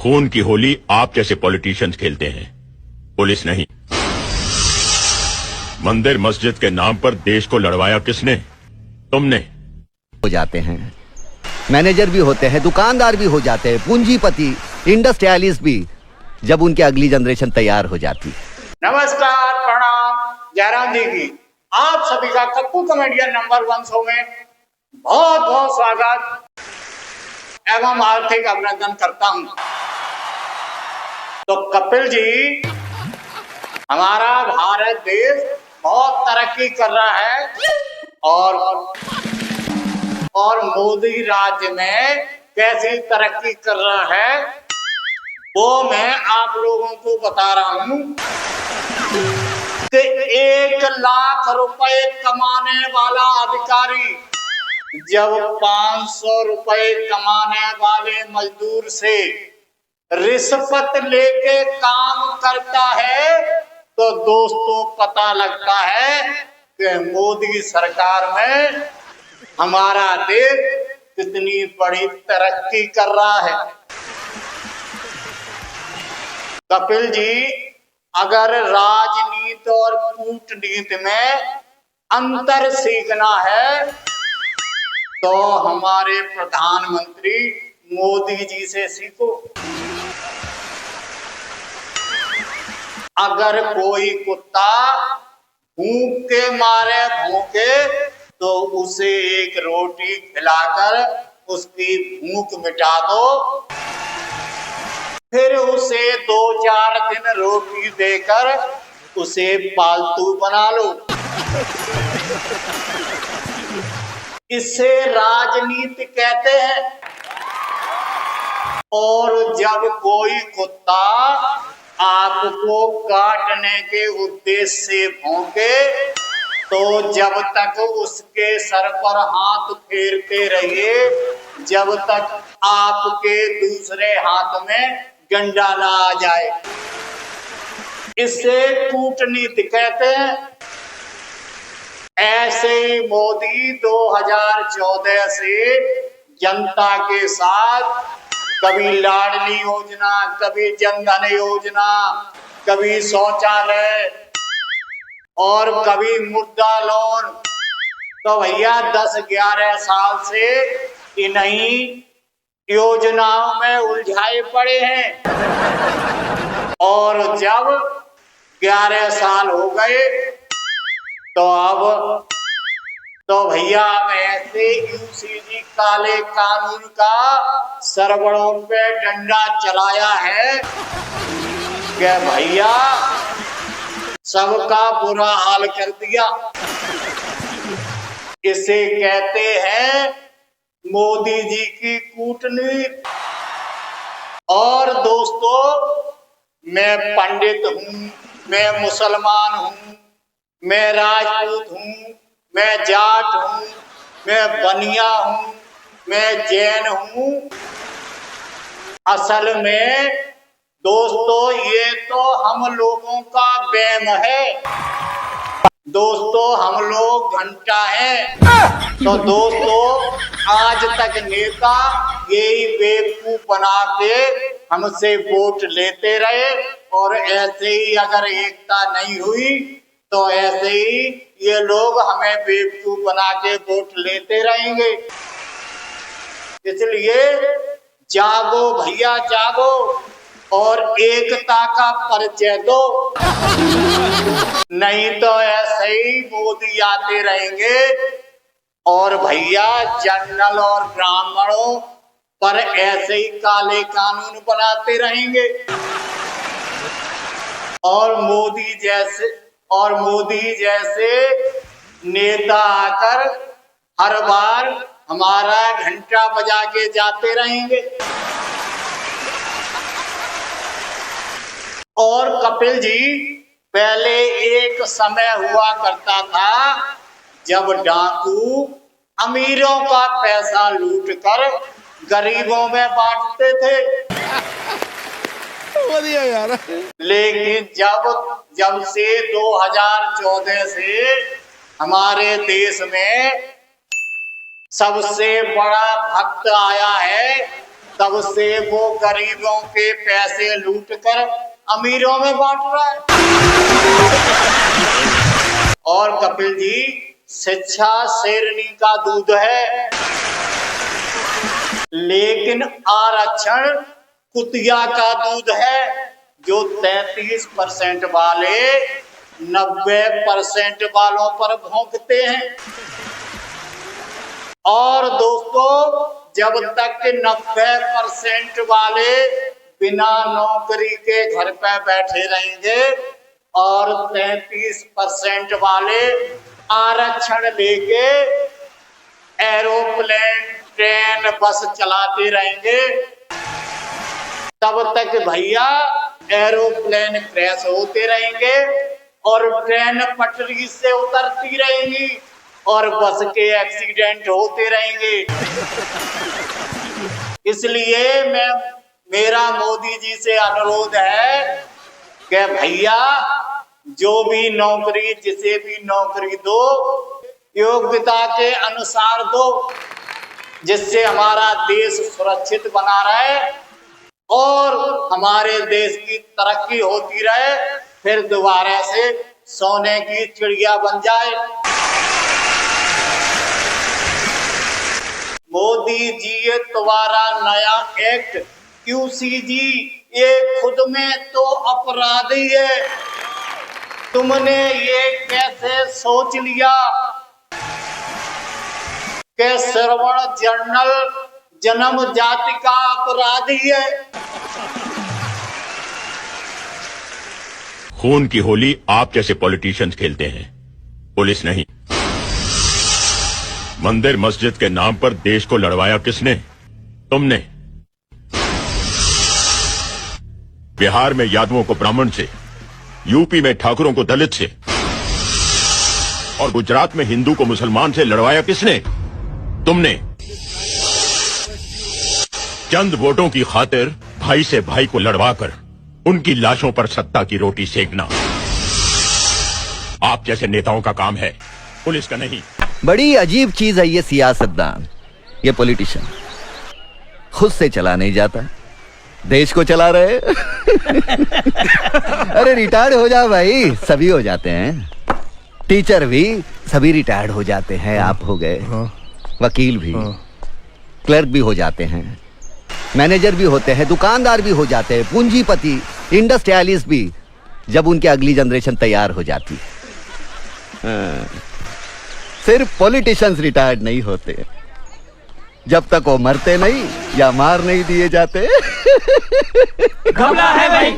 खून की होली आप जैसे पॉलिटिशियंस खेलते हैं, पुलिस नहीं। मंदिर मस्जिद के नाम पर देश को लड़वाया किसने? तुमने। हो जाते हैं, मैनेजर भी होते हैं, दुकानदार भी हो जाते हैं, पूंजीपति, इंडस्ट्रियलिस्ट भी, जब उनकी अगली जनरेशन तैयार हो जाती। नमस्कार, प्रणाम, जयराम जी की आप सभी का कप्पू कॉमेडियन नंबर 1 शो में बहुत बहुत स्वागत एवं आर्थिक अभिनंदन करता हूं। तो कपिल जी, हमारा भारत देश बहुत तरक्की कर रहा है और मोदी राज्य में कैसी तरक्की कर रहा है वो मैं आप लोगों को बता रहा हूं कि 1 लाख रुपए कमाने वाला अधिकारी जब 500 रुपए कमाने वाले मजदूर से रिश्वत लेके काम करता है तो दोस्तों पता लगता है कि मोदी सरकार में हमारा देश कितनी बड़ी तरक्की कर रहा है। कपिल जी, अगर राजनीति और कूटनीति में अंतर सीखना है तो हमारे प्रधानमंत्री मोदी जी से सीखो। अगर कोई कुत्ता भूख के मारे भूखे तो उसे एक रोटी खिलाकर उसकी भूख मिटा दो, फिर उसे 2-4 दिन रोटी देकर उसे पालतू बना लो। इसे राजनीति कहते हैं। और जब कोई कुत्ता आपको काटने के उद्देश्य से भौंके तो जब तक उसके सर पर हाथ फेरते रहिए जब तक आपके दूसरे हाथ में डंडा ना आ जाए। इसे कूटनीति कहते हैं। ऐसे ही मोदी 2014 से जनता के साथ कभी लाडली योजना, कभी जनधन योजना, कभी शौचालय और कभी मुद्रा लोन, तो भैया 10-11 साल से इन्हीं योजनाओं में उलझाए पड़े हैं। और जब 11 साल हो गए तो भैया ऐसे यूसीजी काले कानून का सरवड़ों पे डंडा चलाया है कि भैया सबका बुरा हाल कर दिया। इसे कहते हैं मोदी जी की कूटनीति। और दोस्तों, मैं पंडित हूं, मैं मुसलमान हूं, मैं राजपूत हूं, मैं जाट हूं, मैं बनिया हूं, मैं जैन हूं। असल में दोस्तों ये तो हम लोगों का वहम है। दोस्तों, हम लोग घंटा हैं। तो दोस्तों, आज तक नेता यही बेवकूफ बना के हमसे वोट लेते रहे और ऐसे ही अगर एकता नहीं हुई तो ऐसे ही ये लोग हमें बेवकूफ बना के वोट लेते रहेंगे। इसलिए जागो भैया जागो और एकता का परिचय दो, नहीं तो ऐसे ही मोदी आते रहेंगे और भैया जनरल और ब्राह्मणों पर ऐसे ही काले कानून बनाते रहेंगे। और मोदी जैसे नेता आकर हर बार हमारा घंटा बजा के जाते रहेंगे। और कपिल जी, पहले एक समय हुआ करता था जब डाकू अमीरों का पैसा लूटकर गरीबों में बांटते थे। बढ़िया यार। लेकिन जब से 2014 से हमारे देश में सबसे बड़ा भक्त आया है तब से वो गरीबों के पैसे लूट कर अमीरों में बांट रहा है। और कपिल जी, शिक्षा शेरनी का दूध है, लेकिन आरक्षण कुतिया का दूध है, जो 33% वाले 90% वालों पर भौंकते हैं। और दोस्तों, जब तक 90% वाले बिना नौकरी के घर पर बैठे रहेंगे और 33% वाले आरक्षण लेके एरोप्लेन, ट्रेन, बस चलाते रहेंगे, तब तक भैया एरोप्लेन क्रैश होते रहेंगे और ट्रेन पटरी से उतरती रहेंगी और बस के एक्सीडेंट होते रहेंगे। इसलिए मेरा मोदी जी से अनुरोध है कि भैया, जो भी नौकरी, जिसे भी नौकरी दो, योग्यता के अनुसार दो, जिससे हमारा देश सुरक्षित बना रहे और हमारे देश की तरक्की होती रहे, फिर दोबारा से सोने की चिड़िया बन जाए। मोदी जी, ये तुम्हारा नया एक्ट QCG, ये खुद में तो अपराधी है। तुमने ये कैसे सोच लिया कि श्रवण जर्नल जन्म जाति का अपराधी है? खून की होली आप जैसे पॉलिटिशियंस खेलते हैं, पुलिस नहीं। मंदिर मस्जिद के नाम पर देश को लड़वाया किसने? तुमने। बिहार में यादवों को ब्राह्मण से, यूपी में ठाकुरों को दलित से और गुजरात में हिंदू को मुसलमान से लड़वाया किसने? तुमने। चंद वोटों की खातिर भाई से भाई को लड़वाकर उनकी लाशों पर सत्ता की रोटी सेकना आप जैसे नेताओं का काम है, पुलिस का नहीं। बड़ी अजीब चीज है ये सियासतदान, ये पॉलिटिशियन। खुद से चला नहीं जाता, देश को चला रहे। अरे रिटायर्ड हो जाओ भाई, सभी हो जाते हैं। टीचर भी सभी रिटायर्ड हो जाते हैं, आप हो गए। वकील भी, क्लर्क भी हो जाते हैं, मैनेजर भी होते हैं, दुकानदार भी हो जाते हैं, पूंजीपति, इंडस्ट्रियलिस्ट भी, जब उनकी अगली जनरेशन तैयार हो जाती। सिर्फ पॉलिटिशियंस रिटायर्ड नहीं होते जब तक वो मरते नहीं या मार नहीं दिए जाते। घबरा है भाई।